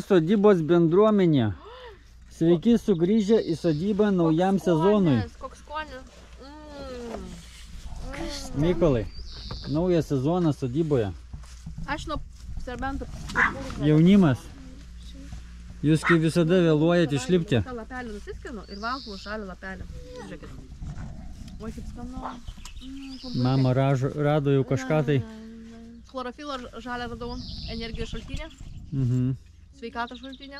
sodybos bendruomenė. Sveiki sugrįžę į sodybą naujam sezonui. Koks skonis. Mykolai, naujas sezonas sodyboje. Aš nuo serbentų. Jaunimas. Jūs kaip visada vėluojate išlipti. Tą lapelį nusiskinu ir valgau žalią lapelį. Žiūrėkit. Oi, kaip skanu. Mama rado jau kažką tai. Chlorofilo žalią radau. Energijos šaltinė. Sveikatos šaltinė.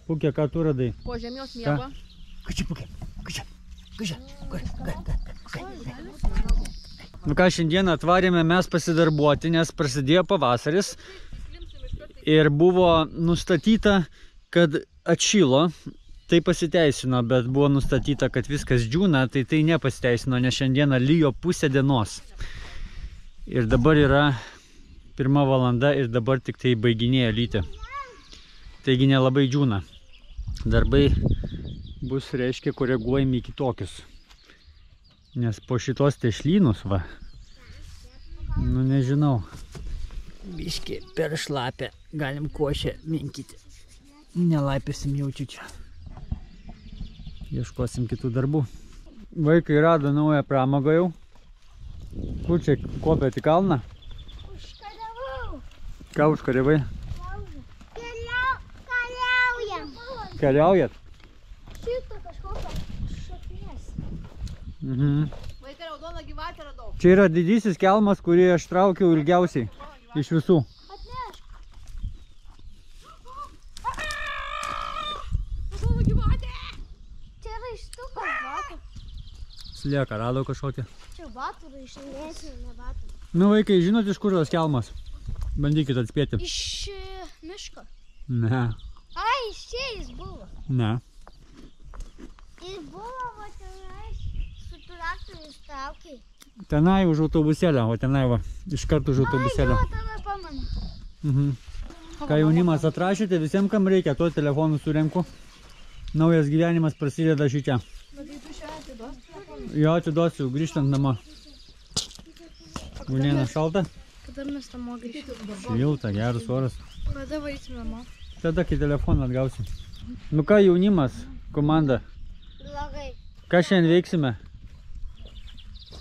Pukė, ką tu radai? Po žemijos miego. Kačia, Pukė. Nu ką, šiandieną atvarėme mes pasidarbuoti, nes prasidėjo pavasaris. Ir buvo nustatyta, kad atšilo. Tai pasiteisino, bet buvo nustatyta, kad viskas džiūna, tai tai nepasiteisino, nes šiandieną lyjo pusę dienos. Ir dabar yra 1 valanda ir dabar tik tai baiginėja lyti. Taigi nelabai džiūna. Darbai bus, reiškia, koreguojami į kitokius. Nes po šitos tešlynus, va, nu nežinau. Biški per šlapę galim košę minkyti. Nelaipėsim jaučiu čia. Ieškosim kitų darbų. Vaikai rado naują pramogą jau. Kur čia kopėt į kalną? Užkariavau. Ką užkariavai? Kariaujam. Kariaujat? Šito kažkokio šaknės. Vaikai raudoną gyvatę radau. Čia yra didysis kelmas, kurį aš traukiau ilgiausiai iš visų. Atnešk. Raudoną gyvatę. Čia raištukas batų. Slieką radau kažkokį. Čia batų raištukas, ne batų. Nu vaikai, žinot iš kur tas kelmas? Bandykit atspėti. Iš miško. Ne. Ai, iš čia jis buvo. Ne. Jis buvo va tenais su traktoriais traukiai. Tenai už autobusėlę, o tenai va, iš karto už autobusėlę. Ai, jo, tada pamanu. Ką jaunimas atrašėte, visiems kam reikia, tuo telefonu surenku. Naujas gyvenimas prasideda šičia. Bet tai tu šią atiduos telefoną? Jo, atiduosiu, grįžtant namo. Gunėna šalta? Kada mes namo grįžtame? Šilta, geras oras. Kada vaisime namo? Tada kai telefoną atgausiu. Nu ką jaunimas, komanda, Blogai. ką šiandien veiksime?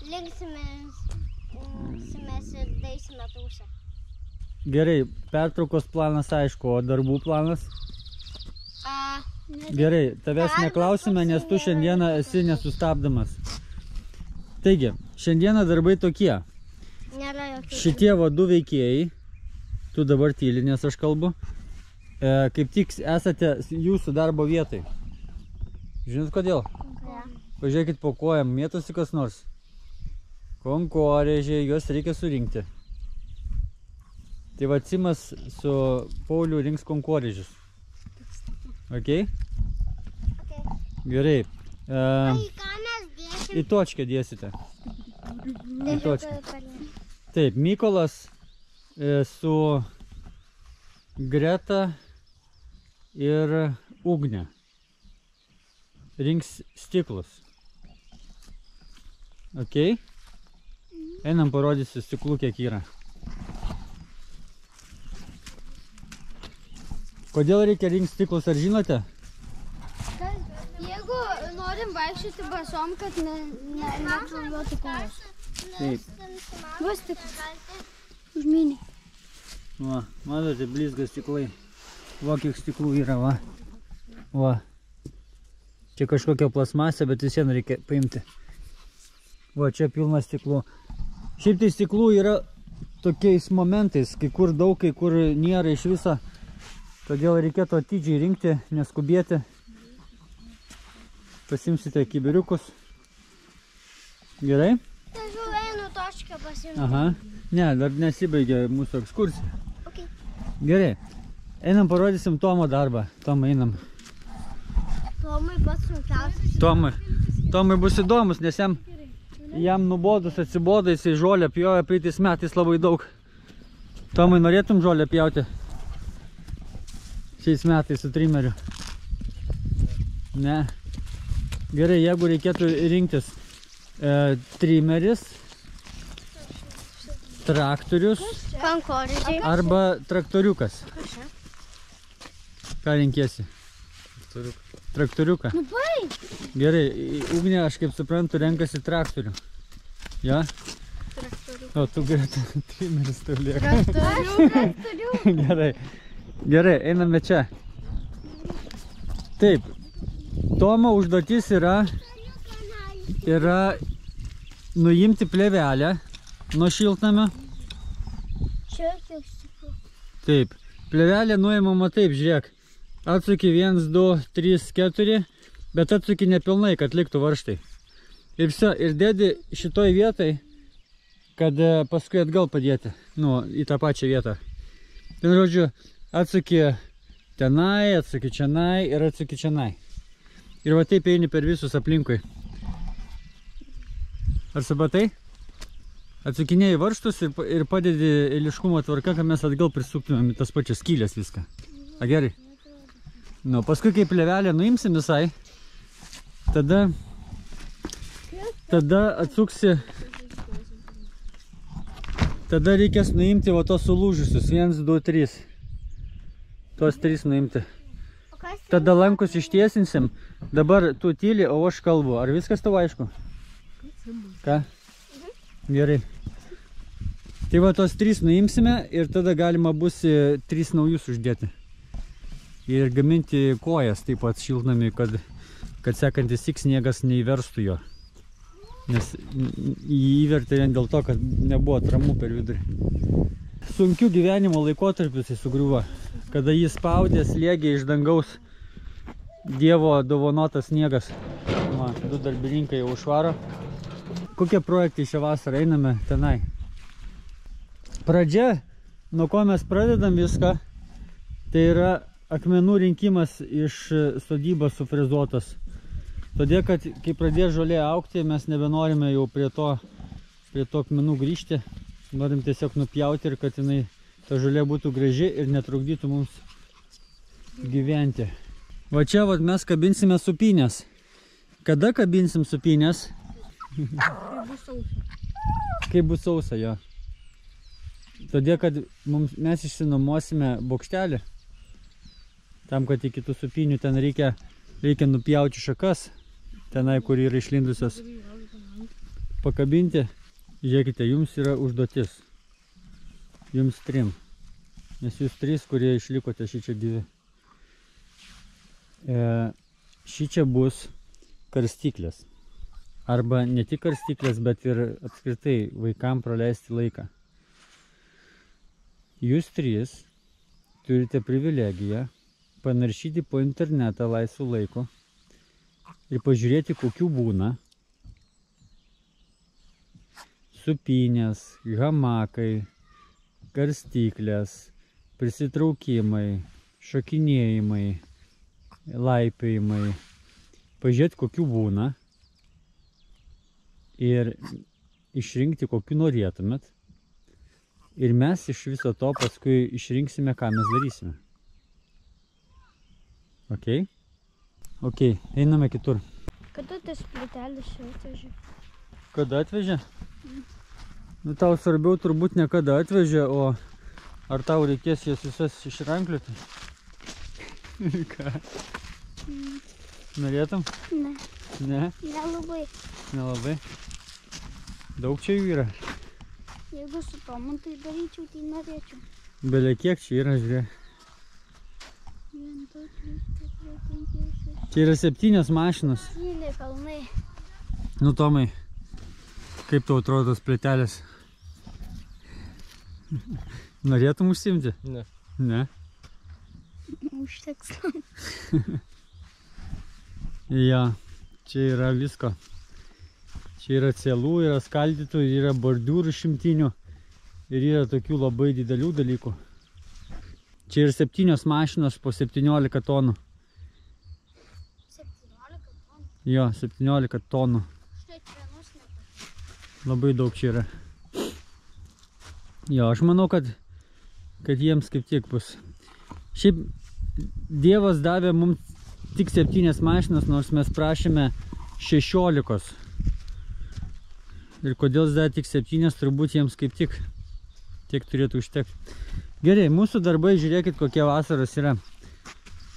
Linksimės ir daisime tūsę. Gerai, pertraukos planas aišku, o darbų planas? Gerai, tavęs neklausime, nes tu šiandieną esi nesustabdamas. Taigi, šiandieną darbai tokie. Nėra jokių. Šitie va du veikėjai, tu dabar tyli, nes aš kalbu, kaip tik esate jūsų darbo vietai. Žinot kodėl? Pažiūrėkit po kojam, mėtosi kas nors. Konkorėžiai, juos reikia surinkti. Tai va Simas su Pauliu rinks konkorėžius. Ok? Gerai. Ai, ką mes dėsim? Į točkę dėsite. Į točkę. Taip, Mykolas su Greta ir Ugnė rinks stiklus. Ok? Einam parodysiu stiklų kiek yra. Kodėl reikia rinkti stiklus, ar žinote? Jeigu norim vaikščioti basom, kad netruluotų kojos. Taip. Va stiklas. Užmynį. Va, matote, blizga stiklai. Va, kiek stiklų yra, va. Va. Čia kažkokia plasmasė, bet vis vien reikia paimti. Va, čia pilna stiklų. Šiaip tai stiklų yra tokiais momentais, kai kur daug, kai kur nėra iš viso. Todėl reikėtų atidžiai rinkti, neskubėti. Pasimsite kibiriukus. Gerai? Tai jau einu točkę pasimti. Aha. Ne, dar nesibaigė mūsų ekskursija. Ok. Gerai. Einam parodysim Tomo darbą. Tomai, einam. Tomai pats sunkiausias. Tomai bus įdomus, nes jam nubodus atsibodo, jisai žolę pjovė praeitais metais labai daug. Tomai, norėtum žolę pjauti? Šiais metais su trimeriu. Ne. Gerai, jeigu reikėtų rinktis trimeris traktorius Kankorėžiai. arba traktoriukas. Ką renkiesi? Traktoriuką. Nu, baig. Gerai, Ugnė, aš kaip suprantu, renkasi traktorių. Ja? O, tu greta trimeris tau lieka. Traktorių. Gerai. Gerai, einame čia. Taip. Tomo užduotis yra nuimti plėvelę nuo šiltnamio. Čia kiek stipru. Taip. Plėvelė nuimama taip, žiūrėk. Atsuki 1, 2, 3, 4, bet atsuki nepilnai, kad liktų varžtai. Ir viso, ir dėdi šitoj vietai, kad paskui atgal padėti, nu, į tą pačią vietą. Ten, žodžiu, atsuki tenai, atsuki čianai ir atsuki čianai. Ir va taip eini per visus aplinkui. Ar supratai? Atsukinėjai varžtus ir padedi eiliškumo tvarka, kad mes atgal prisuktumėm į tas pačias skylės viską. A, gerai? Nu, paskui, kai plėvelę nuimsim visai, tada atsuksi, tada reikės nuimti va tos sulūžusius, 1, 2, 3. Tos 3 nuimti. Tada lankus ištiesinsim, dabar tu tyli, o aš kalbu. Ar viskas tau aišku? Ką? Gerai. Tai va tos 3 nuimsime ir tada galima bus 3 naujus uždėti. Ir gaminti kojas taip pat šiltnamiui, kad sekantis tik sniegas neįverstų jo. Nes jį įvertė vien dėl to, kad nebuvo atramų per vidurį. Sunkių gyvenimo laikotarpius jis sugriuvo, kada jis spaudė slėgė iš dangaus Dievo dovanotas sniegas. Va, 2 darbininkai jau užvaro. Kokie projektai šią vasarą einame tenai? Pradžia, nuo ko mes pradedam viską, tai yra akmenų rinkimas iš sodybos sufrezuotas. Todėl, kad kai pradės žolė augti, mes nebenorime jau prie to akmenų grįžti. Norim tiesiog nupjauti ir kad jinai, ta žolė būtų graži ir netrukdytų mums gyventi. Va čia vat, mes kabinsime supynės. Kada kabinsim supynės? Kai bus sausa. Kai bus sausa, jo. Todėl, kad mes išsinuomosime bokštelį. Tam, kad iki tų supynių ten reikia nupjauti šakas, tenai, kur yra išlindusios, pakabinti. Žiūrėkite, jums yra užduotis. Jums 3. Nes jūs 3, kurie išlikote šičia gyvi. Šičia bus karstyklės. Arba ne tik karstyklės, bet ir apskritai vaikam praleisti laiką. Jūs 3 turite privilegiją panaršyti po internetą laisvų laikų ir pažiūrėti, kokių būna supynės, hamakai, karstyklės, prisitraukimai, šokinėjimai, laipiojimai. Pažiūrėti, kokių būna ir išrinkti, kokių norėtumėt. Ir mes iš viso to paskui išrinksime, ką mes darysime. Ok? Ok, einame kitur. Kada tas plytelis čia atvežė? Kada atvežė? Nu, tau svarbiau turbūt ne kada atvežė, o ar tau reikės jas visas išrankliuoti? Ką? Norėtum? Ne. Ne? Nelabai. Nelabai? Daug čia jų yra? Jeigu su Tomu tai daryčiau, tai norėčiau. Belia kiek čia yra, žiūrėk. 1, 2, 3, 4, 5, 6. Čia yra 7 mašinos. Gylė kalnai. Nu, Tomai, kaip tau atrodo tos plytelės? Norėtum užsiimti? Ne. Ne? Užteks. Ja, čia yra visko. Čia yra cielų, yra skaldytų, yra bordiūrų šimtinių ir yra tokių labai didelių dalykų. Čia yra 7 mašinos po 17 tonų. 17 tonų. Jo, 17 tonų. Štai vienus nepasakė. Labai daug čia yra. Jo, aš manau, kad jiems kaip tiek bus. Šiaip Dievas davė mums tik 7 mašinas, nors mes prašėme 16. Ir kodėl jis davė tik 7, turbūt jiems kaip tik Tiek turėtų užtekti. Gerai, mūsų darbai, žiūrėkit, kokie vasaros yra.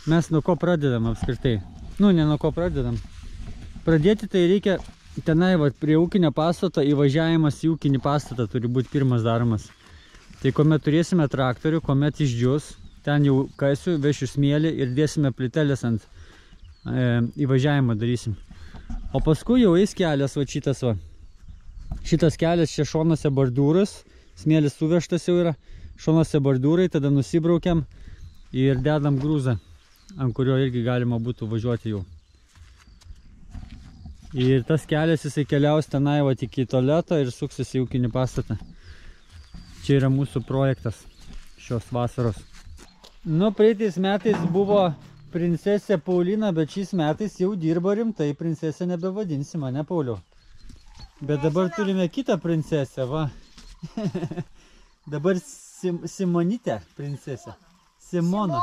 Mes nuo ko pradedam apskritai? Nu, ne nuo ko pradedam. Pradėti tai reikia tenai, va, prie ūkinio pastato, įvažiavimas į ūkinį pastatą turi būti pirmas daromas. Tai kuomet turėsime traktorių, kuomet išdžius, ten jau kasiu, vešiu smėlį ir dėsime plytelės ant įvažiavimą darysim. O paskui jau eis kelias, va šitas va. Šitas kelias čia šonuose bordiūras, smėlis suvežtas jau yra, šonuose bordiūrai, tada nusibraukiam ir dedam grūzą, ant kurio irgi galima būtų važiuoti jau. Ir tas kelias jisai keliaus tenai va iki tualeto ir suksis į ūkinį pastatą. Čia yra mūsų projektas šios vasaros. Nu, praeitais metais buvo princesė Paulina, bet šiais metais jau dirba rimtai, princesė nebevadinsim, ne, Pauliau? Bet dabar turime kitą princesę, va. Dabar Simonytė princesė. Simona.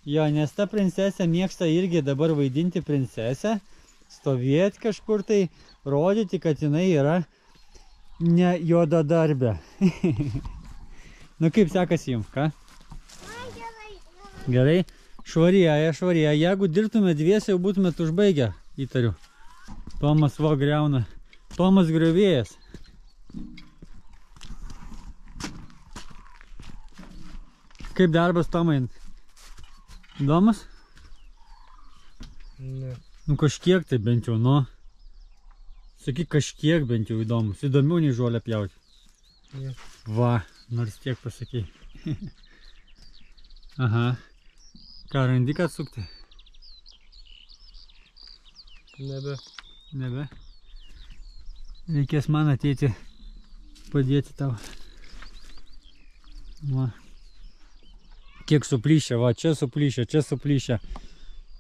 Jo, nes ta princesė mėgsta irgi dabar vaidinti princesę, stovėti kažkur tai, rodyti, kad jinai yra ne juodadarbė. Nu kaip sekasi jums, ką? Gerai. Švarėja, švarėja. Jeigu dirbtume dviese, jau būtumėt užbaigę, įtariu. Tomas va griauna. Tomas griovėjas. Kaip darbas, Tomai? Įdomus? Ne. Nu kažkiek tai bent jau, nu. Sakyk, kažkiek bent jau įdomus. Įdomiau nei žolę pjauti. Ne. Va, nors tiek pasakei. Aha. Ką, randi ką atsukti? Nebe. Nebe? Reikės man ateiti padėti tau. Va. Kiek suplyšę, va, čia suplyšę, čia suplyšę.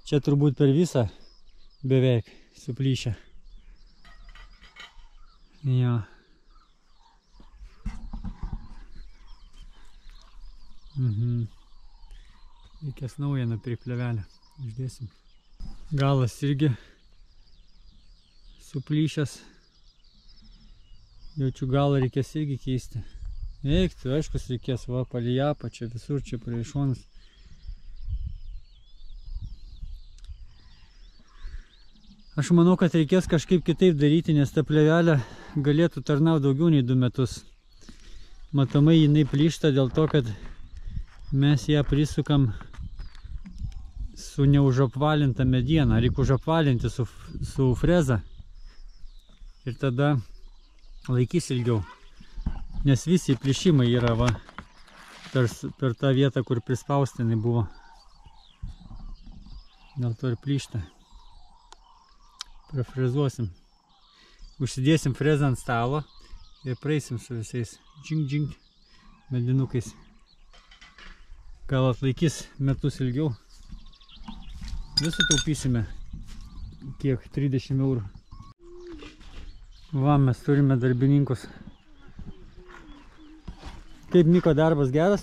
Čia turbūt per visą beveik suplyšę. Jo. Reikės naują nupirkti plėvelę. Uždėsim. Galas irgi suplyšęs. Jaučiu, galą reikės irgi keisti. Eikti, aiškus reikės, va, palei apačią, visur čia prie šonus. Aš manau, kad reikės kažkaip kitaip daryti, nes ta plėvelė galėtų tarnauti daugiau nei 2 metus. Matomai jinai plyšta dėl to, kad mes ją prisukam su neužapvalinta mediena. Reikia užapvalinti su freza ir tada laikys ilgiau. Nes visi plyšimai yra va, per tą vietą, kur prispaustinai buvo. Dėl to ir plyšta. Prafrezuosim. Užsidėsim frezą ant stalo ir praeisim su visais džing medinukais. Gal atlaikys metus ilgiau. Visų taupysime. Kiek? 30 eurų. Va, mes turime darbininkus. Kaip Miko darbas geras?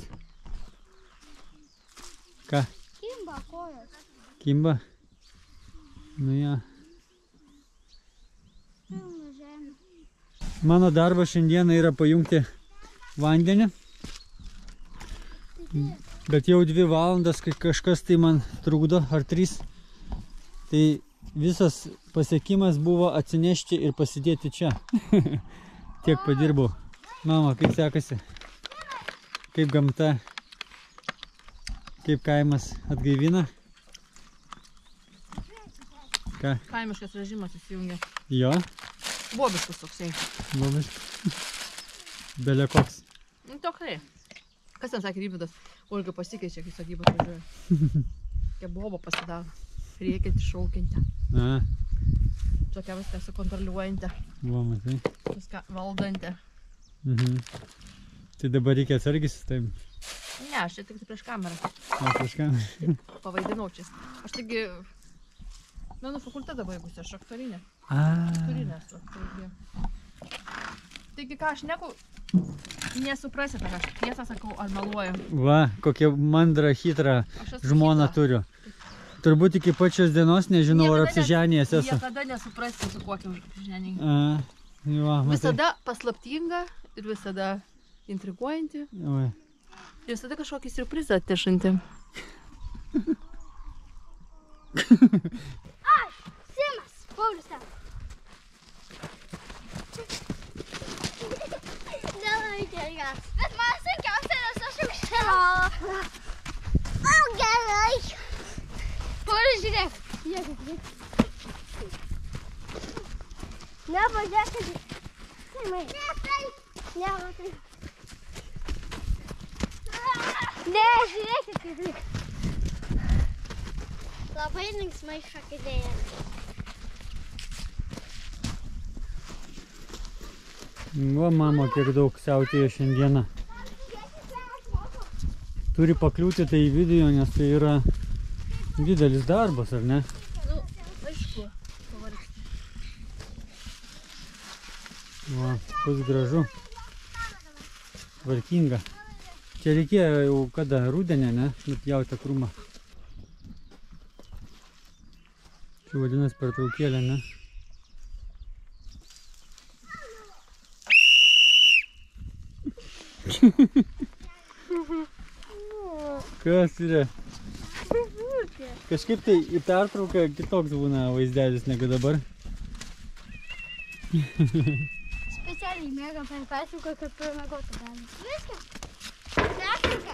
Ką? Kimba kojas. Kimba? Nu ja. Pilna žemė. Mano darbas šiandieną yra pajungti vandenį. Bet jau 2 valandas, kai kažkas tai man trukdo, ar 3. Tai visas pasiekimas buvo atsinešti ir pasidėti čia. Tiek padirbau. Mama, kaip sekasi? Kaip gamta? Kaip kaimas atgaivina? Ką? Kaimiškas režimas įsijungia. Jo? Bobiškas toksai. Bobiškas. Belė koks. Nu, toksai. Kas ten sakė Rybidas? Olga pasikeičia, kai sodybą važiuoja. Tokia boba pasidaro. Rėkianti, šaukianti. A. Tokia viską sukontroliuojanti. Va, matai. Viską valdanti. Tai dabar reikia atsargis su tavim. Ne, aš čia tik prieš kamerą. O, prieš kamerą. Pavaidinau čia. Aš taigi menų fakultetą baigusi, aš aktorinė. A. Taigi ką aš neku, nesuprasite, kad aš tiesą sakau ar meluoju. Va, kokia mandra, hitra žmona turiu. Turbūt iki pačios dienos nežinau, ar apsiženėjęs esu. Niekada nesuprasti, su kokiu apsiženėjim. Va, matai. Visada paslaptinga ir visada intriguojanti. Oi. Ir visada kažkokį siurprizą atnešanti. Simas, Paulius ten. Nelabai geras. Bet man sunkiausia, nes aš jau šėlau. O, gerai. Paulius, žiūrėk. Žiūrėk. Nepažiūrėk. Simai. Nematai. Ne, žiūrėkit, kaip lyg. Labai linksmai šokinėja. Va, mama, kiek daug siautėjo šiandieną. Turi pakliūti tai į video, nes tai yra didelis darbas, ar ne? Nu, aišku, pavargsti. Va, bus gražu. Tvarkinga. Čia reikėjo jau kada rudenį, ne? Nupjauti krūmą. Čia vadinasi pertraukėlė, ne? Kas yra? Kažkaip tai į pertrauką kitoks būna vaizdelis negu dabar. Specialiai mėgam per pertrauką, kad pramiegotų galim. Viskas. Pertrauka.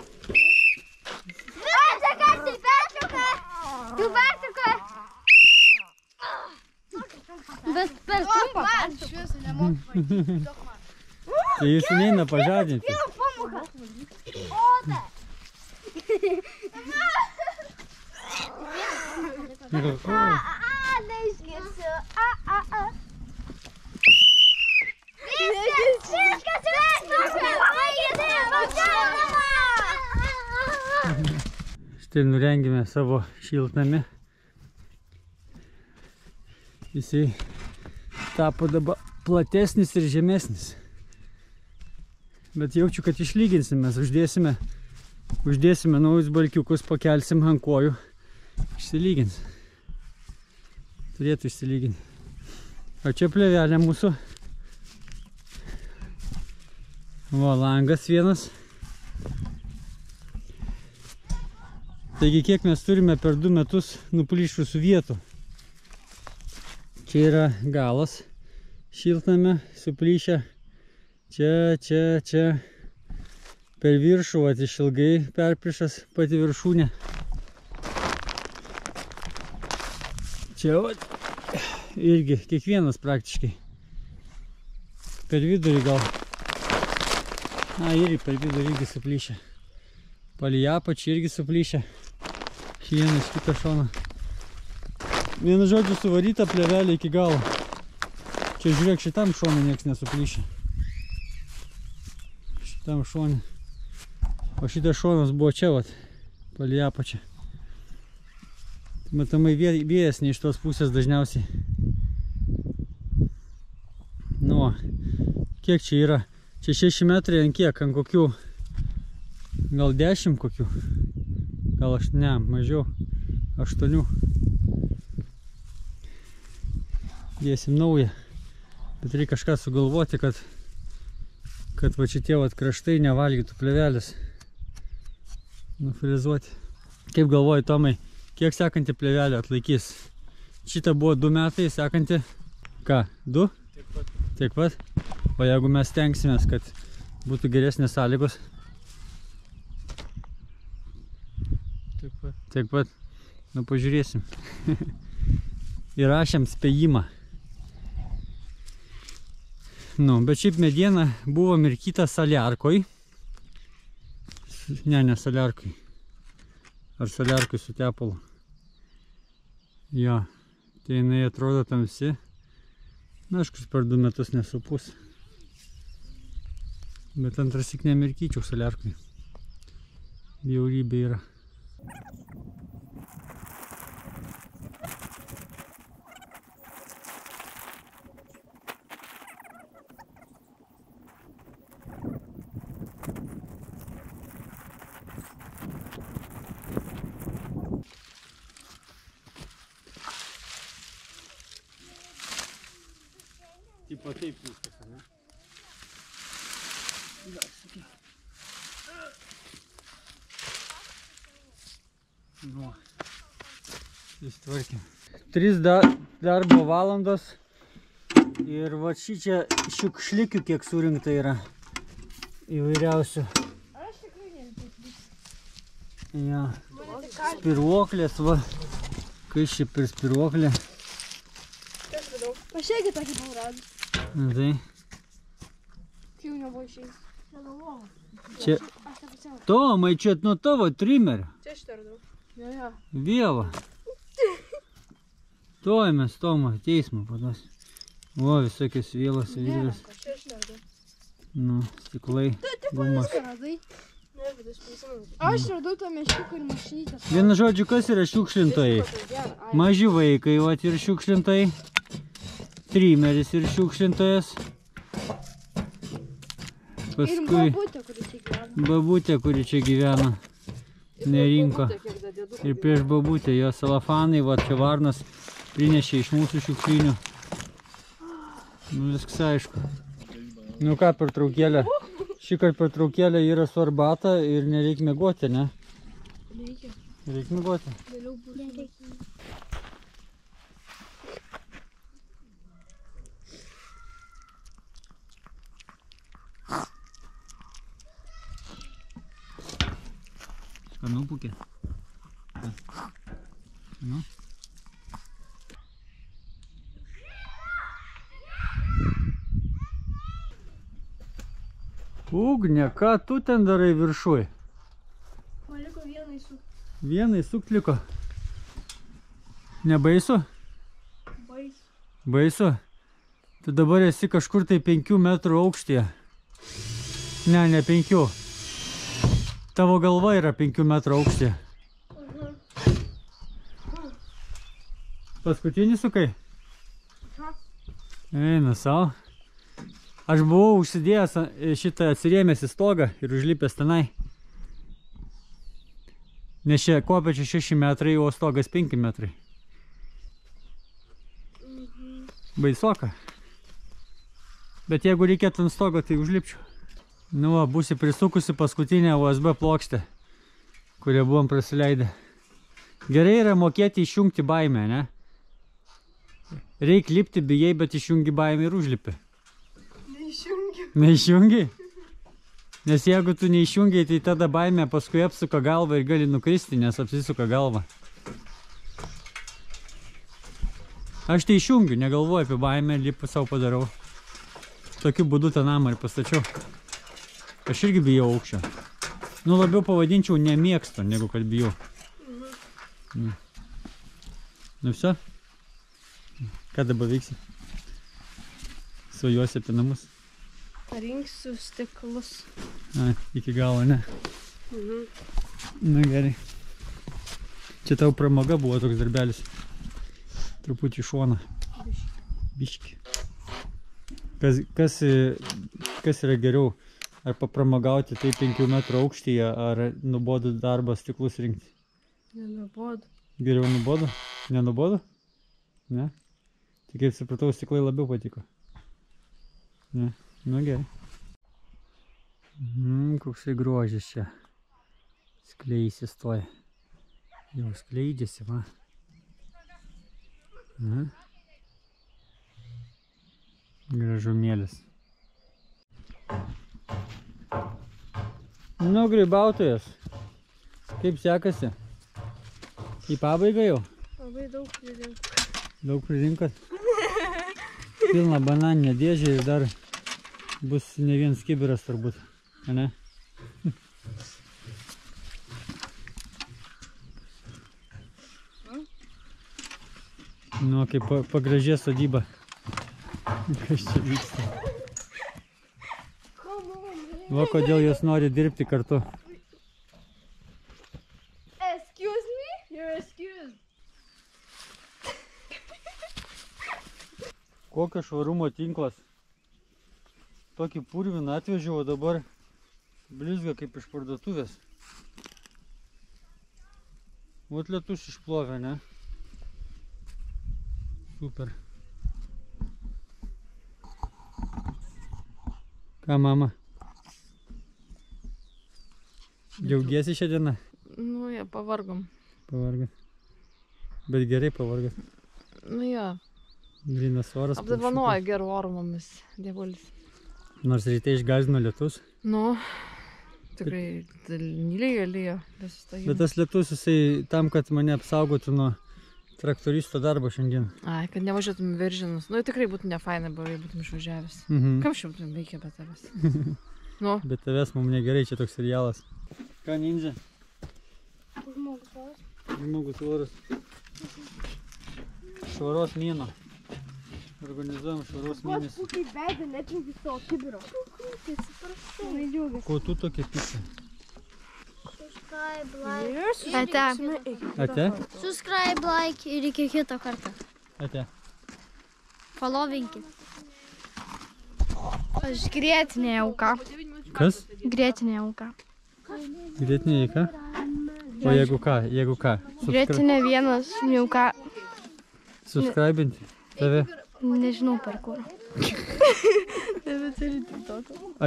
Pertrauka. Tu pertrauka. Bet per trumpą pertrauką. Šviesą nemoku valdyti. Tai jūs neina pažadinti. Pamoka. Oda. Neišgirsiu. Štai nurengėme savo šiltnamį. Jisai tapo dabar platesnis ir žemesnis. Bet jaučiu, kad išlyginsim, mes uždėsime naujus balkiukus, pakelsim ant kojų. Išsilygins. Turėtų išsilyginti. O čia plėvelė mūsų. Va, langas vienas. Taigi, kiek mes turime per 2 metus nuplyšusių vietų. Čia yra galas šiltnamio, suplyšę. Čia. Per viršų, išilgai perprišas pati viršūnė. Čia irgi, kiekvienas praktiškai. Per vidurį gal. Irgi per vidurį irgi suplyšę. Palei apačią irgi suplyšę. Vieną iš kitą šoną. Vienu žodžiu suvaryta plėvelė iki galo. Čia žiūrėk, šitam šonui nieks nesuplyšę. Šitam šonui. O šitas šonas buvo čia, vat, palei apačią. Matomai vėjas ne iš tos pusės dažniausiai. Nu, kiek čia yra? Čia 6 metrai ant kiek? Ant kokių? Gal 10 kokių? Gal ne, mažiau. 8. Dėsim naują. Bet reikia kažką sugalvoti, kad va šitie vat kraštai nevalgytų plėvelės. Nufrizuoti. Kaip galvoji, Tomai, kiek sekanti plėvelė atlaikys? Šitą buvo 2 metai, sekanti ką? 2? Tiek pat. O jeigu mes stengsimės, kad būtų geresnės sąlygos? Tiek pat. Nu, pažiūrėsim. Įrašėm spėjimą. Nu, bet šiaip mediena buvo mirkyta saliarkoj. Ne saliarkoj. Ar saliarkoj su tepalu. Jo. Tai jinai atrodo tamsi. Na, aišku, per 2 metus nesupus. Bet antrąsyk nemirkyčiau saliarkoj. Bjaurybė yra. Tipo taip viskas, ne? Nu, susitvarkėm. 3 darbo valandos ir va šičia šiukšlikių kiek surinkta yra įvairiausių. Aš tikrai nežinau. Ja. Spiruoklės, va. Kas čia per spiruoklė? Aš irgi tokį paradžiu. Na tai. Tai jau nebuvo išėjęs. Čia. Tomai, čia nuo tavo trimerio. Čia šitą radau. Jo. Vieva. Tuoj mes Tomą teismą paduos. O, visokios vielos, virvės. Čia šitą radau. Nu, stiklai, gumas. Radai? Ne, bet aš prisimenu. Aš radau tą meškiuką ir mašinytės. Vienu žodžiu, kas yra šiukšlintojai? Maži vaikai, vat ir šiukšlintojai. Trimeris ir šiukšlintojas. Ir Paskui babutė, kuri čia gyvena. babutė, kuri čia gyvena. Nerinko. Ir prieš babutę jo salafanai, va čia varnas prinešė iš mūsų šiukšlinių. Nu viskas aišku. Nu ką, pertraukėlė. Šįkart pertraukėlė yra su arbata ir nereik miegoti, ne? Reikia. Reik miegoti. Vėliau bus. Skanu pūkė. Nu. Ugne, ką tu ten darai viršuj? Man liko vienai su Vienai sukt liko. Nebaisu? bais. Baisu? Tu dabar esi kažkur tai 5 metrų aukštyje. Ne 5. Tavo galva yra 5 metrų aukštyje. Paskutinį sukai? Eina savo. Aš buvau užsidėjęs šitą atsirėmęs į stogą ir užlipęs tenai. Nes čia kopečia 6 metrai, o stogas 5 metrai. Baisoka. Bet jeigu reikėtų ant stogo, tai užlipčiau. Nu va, būsi prisukusi paskutinę USB plokštę, kurią buvom prasileidę. Gerai yra mokėti išjungti baimę, ne? Reik lipti, bijai, bet išjungi baimę ir užlipi. Neišjungiu. Neišjungi? Nes jeigu tu neišjungiai, tai tada baimė paskui apsuka galvą ir gali nukristi, nes apsisuka galvą. Aš tai išjungiu, negalvoju apie baimę, lipu savo padarau. Tokiu būdu tą namą ir pastačiau. Aš irgi bijau aukščio. Nu, labiau pavadinčiau nemėgstu, negu kad bijau. Nu viso? Ką dabar veiksi? Svajuosi apie namus? Rinksiu stiklus. A, iki galo, ne? Na gerai. Čia tau pramoga buvo toks darbelis. Truputį į šoną. Biški. Kas yra geriau? Ar papramogauti tai 5 metrų aukštyje, ar nubodu darbą stiklus rinkti? Nenubodu. Geriau nubodu? Nenubodu? Ne? Tai kaip supratau, stiklai labiau patiko. Ne? Nu gerai. Koksai grožis čia. Skleisis toj. Jau skleidžiasi, va. Gražumėlis. Nu, grybautojas. Kaip sekasi? Į pabaigą jau? Labai daug pridink. Daug pririnkat? Pilna bananinė dėžė ir dar bus ne vienas kibiras turbūt. Ne? Nu, kaip pagražė sodyba. Kas čia vyksta? Va, kodėl jos nori dirbti kartu. Excuse me? You're excused. Kokio švarumo tinklas. Tokį purviną atvežiau, o dabar blizga kaip iš parduotuvės. Vat lietus išplovė, ne? Super. Ką, mama? Džiaugiesi šią dieną? Nu, jie pavargom. Pavargas. Bet gerai pavargas. Nu jo, Grynas oras. apdovanoja gerų orų mumis, dievulis. Nors ryte išgąsdino lietus. Nu, tikrai lyja, nesustojimo. Bet tas lietus jisai tam, kad mane apsaugotų nuo traktoristo darbo šiandien. Ai, kad nevažiuotum viržinus. Nu, tikrai būtų nefainai, jei būtum išvažiavęs. Mhm. Kam šiaip būtum veikia be tavęs? Nu, Bet tavęs mums negerai, čia toks serialas. Ką, Ninja? Žmogus oras. Švaros mėnuo. Organizuojam švaros mėnesį. Kaip veidą, netingi savo kibiro. Ko tu tokia pykė? Subscribe, like. Ate? Subscribe, like ir iki kito karto. Ate. Followinkit. Aš grėtinė auka. Kas? Grėtinė auka. Grėtinė ką? O jeigu ką? Jeigu ką? Grėtinė vienas miauka. Subscribinti tave Nežinau per kur.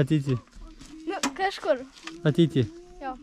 ateitį. Nu, kažkur. Ateitį. Jo.